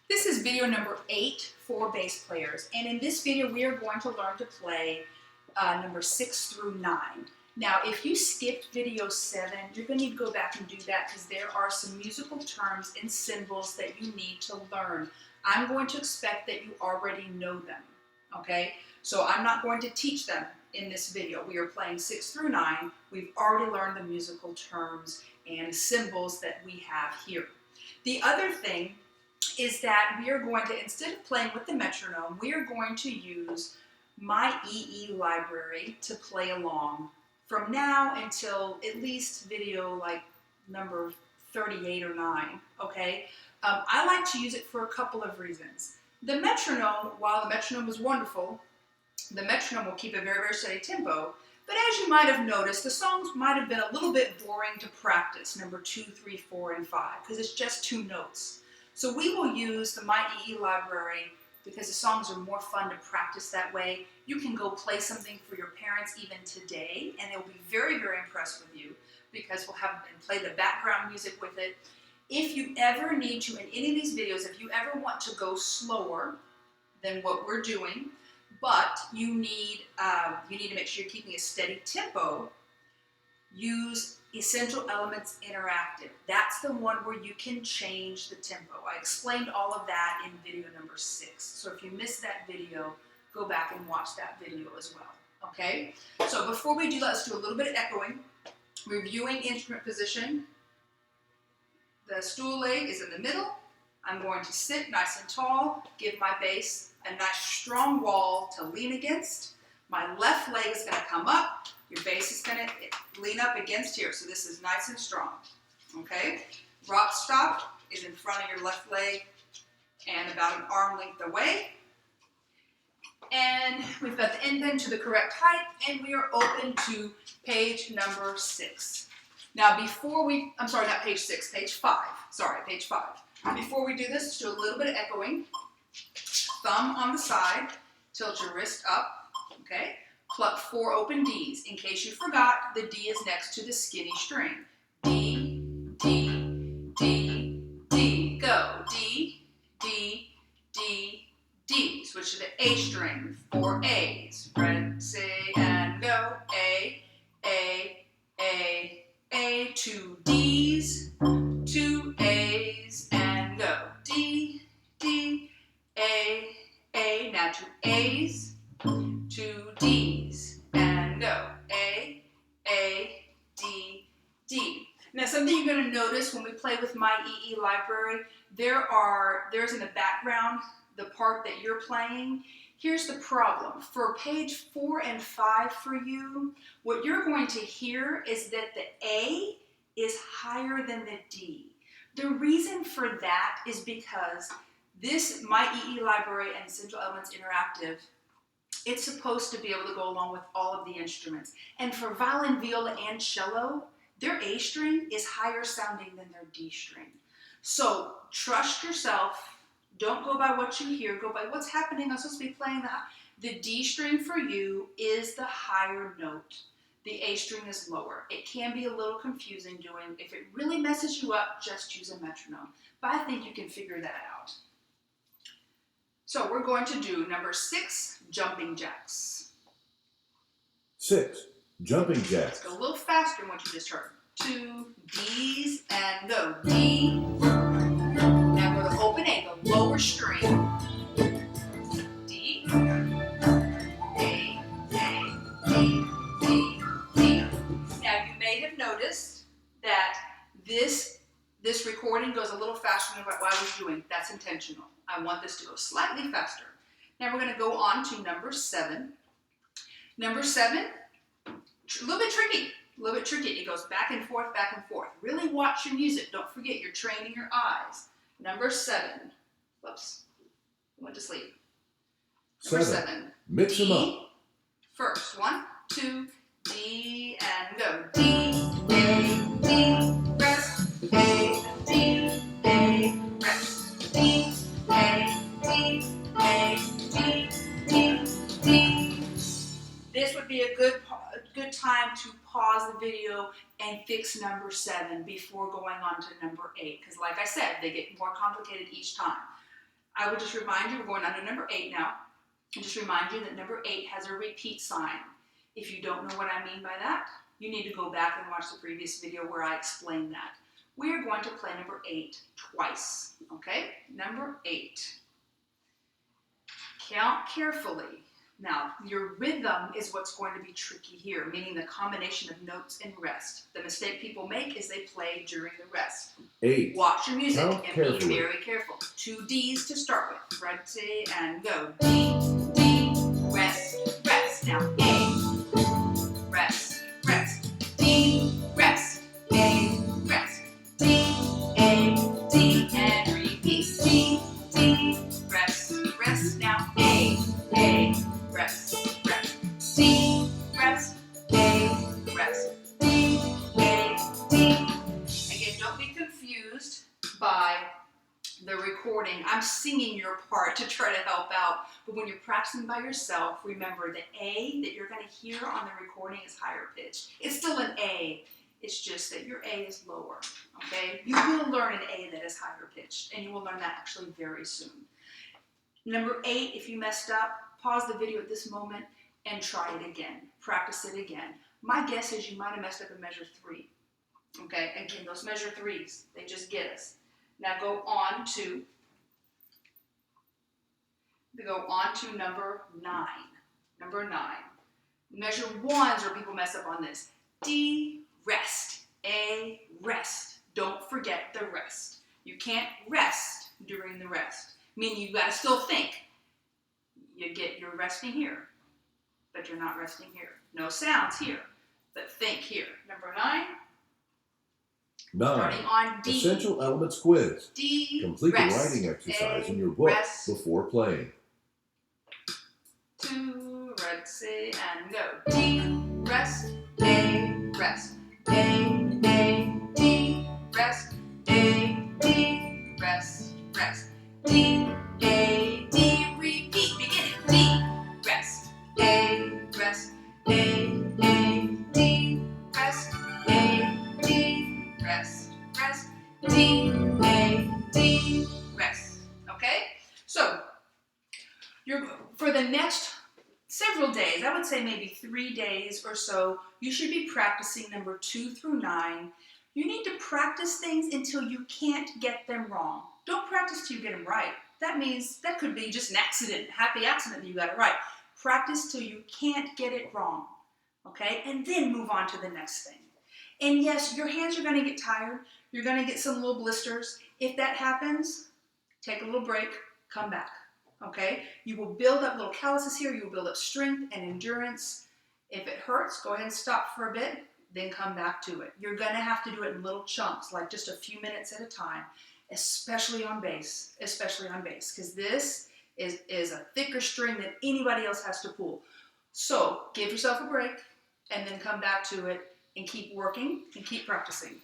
This is video number 8 for bass players, and in this video we are going to learn to play number 6 through 9. Now if you skipped video 7, you're going to need to go back and do that because there are some musical terms and symbols that you need to learn. I'm going to expect that you already know them, okay? So I'm not going to teach them in this video. We are playing 6 through 9. We've already learned the musical terms and symbols that we have here. The other thing is that we are going to, instead of playing with the metronome, we are going to use my EE library to play along from now until at least video like number 38 or 9, okay? I like to use it for a couple of reasons. The metronome, while the metronome is wonderful, the metronome will keep a very, very steady tempo, but as you might have noticed, the songs might have been a little bit boring to practice, number 2, 3, 4, and 5, because it's just 2 notes. So we will use the My EE library because the songs are more fun to practice that way. You can go play something for your parents even today, and they'll be very, very impressed with you because we'll have them play the background music with it. If you ever need to, in any of these videos, if you ever want to go slower than what we're doing, but you need to make sure you're keeping a steady tempo, use Essential Elements Interactive. That's the one where you can change the tempo. I explained all of that in video number 6. So if you missed that video, go back and watch that video as well. Okay? So before we do that, let's do a little bit of echoing. Reviewing instrument position. The stool leg is in the middle. I'm going to sit nice and tall, give my bass a nice strong wall to lean against. My left leg is going to come up. Your bass is going to lean up against here, so this is nice and strong. Okay? Rock stop is in front of your left leg and about an arm length away. And we've got the end bend to the correct height, and we are open to page number 6. Now before we, I'm sorry, not page 6, page 5. Sorry, page 5. Before we do this, let's do a little bit of echoing. Thumb on the side, tilt your wrist up, okay? Pluck 4 open Ds. In case you forgot, the D is next to the skinny string. D, D, D, D. Go. D, D, D, D. Switch to the A string. 4 A's. Ready, say, and go. A, A, A, A. 2 D's, 2 A's, and go. D, D, A, A. Now 2 A's, 2 D's, and go. A, D, D. Now something you're going to notice when we play with my EE library, there's in the background the part that you're playing. Here's the problem. For page 4 and 5 for you, what you're going to hear is that the A is higher than the D. The reason for that is because this My EE library and Essential Elements Interactive, it's supposed to be able to go along with all of the instruments. And for violin, viola, and cello, their A string is higher sounding than their D string. So trust yourself. Don't go by what you hear. Go by what's happening. I'm supposed to be playing the D string for you is the higher note. The A string is lower. It can be a little confusing doing. If it really messes you up, just use a metronome. But I think you can figure that out. So we're going to do number 6, jumping jacks. 6, jumping jacks. Let's go a little faster than what you just heard. 2 D's and go. D. Now go to open A, the lower string. D. A, D, D, D. Now you may have noticed that this recording goes a little faster than what I was doing. That's intentional. I want this to go slightly faster. Now we're going to go on to number 7. Number 7, a little bit tricky. A little bit tricky. It goes back and forth, back and forth. Really watch your music. Don't forget, you're training your eyes. Number 7. Whoops. I went to sleep. Number 7. Mix them up. First. 1, 2, D, and go. D, A, D, rest. A, D, A, rest. D, A, D, A, D, D, D. This would be a good time to pause the video and fix number 7 before going on to number 8, because like I said, they get more complicated each time. I would just remind you, we're going on to number 8 now, and just remind you that number 8 has a repeat sign. If you don't know what I mean by that, you need to go back and watch the previous video where I explained that. We are going to play number 8 twice, okay? Number 8. Count carefully. Now, your rhythm is what's going to be tricky here, meaning the combination of notes and rest. The mistake people make is they play during the rest. 8. Watch your music Count and carefully. be very careful. 2 Ds to start with. Ready and go. D, D, rest, rest. Now A, rest, rest. D, rest, A, rest. D, A, D, and repeat. D, D, rest, rest. Now A, rest, rest. D, rest, A, rest. D, A, D. Again, don't be confused by the recording. I'm singing your part to try to help out, but when you're practicing by yourself, remember the A that you're going to hear on the recording is higher pitched. It's still an A, it's just that your A is lower, okay? You will learn an A that is higher pitched, and you will learn that actually very soon. Number 8, if you messed up, pause the video at this moment and try it again. Practice it again. My guess is you might have messed up in measure 3. Okay, again, those measure 3s, they just get us. Now go on to number 9. Number 9. Measure 1s where people mess up on this. D, rest. A, rest. Don't forget the rest. You can't rest during the rest. Meaning you gotta still think. You're resting here, but you're not resting here. No sounds here, but think here. Number 9. 9. Starting on D. Essential Elements Quiz. D, Complete rest. the writing exercise A, in your book rest. before playing. 2, ready, and go. D, rest, A, rest. A, D, rest. A, D, rest, rest. D, A, D, repeat, beginning. D, rest. A, rest. A, D, rest. A, D, rest, rest. D, A, D, rest. Okay? So, for the next several days, I would say maybe 3 days or so, you should be practicing number 2 through 9. You need to practice things until you can't get them wrong. Don't practice till you get them right. That means that could be just an accident, happy accident that you got it right. Practice till you can't get it wrong, okay? And then move on to the next thing. And yes, your hands are going to get tired. You're going to get some little blisters. If that happens, take a little break, come back, okay? You will build up little calluses here. You will build up strength and endurance. If it hurts, go ahead and stop for a bit, then come back to it. You're going to have to do it in little chunks, like just a few minutes at a time, especially on bass, because this is a thicker string than anybody else has to pull. So give yourself a break and then come back to it and keep working and keep practicing.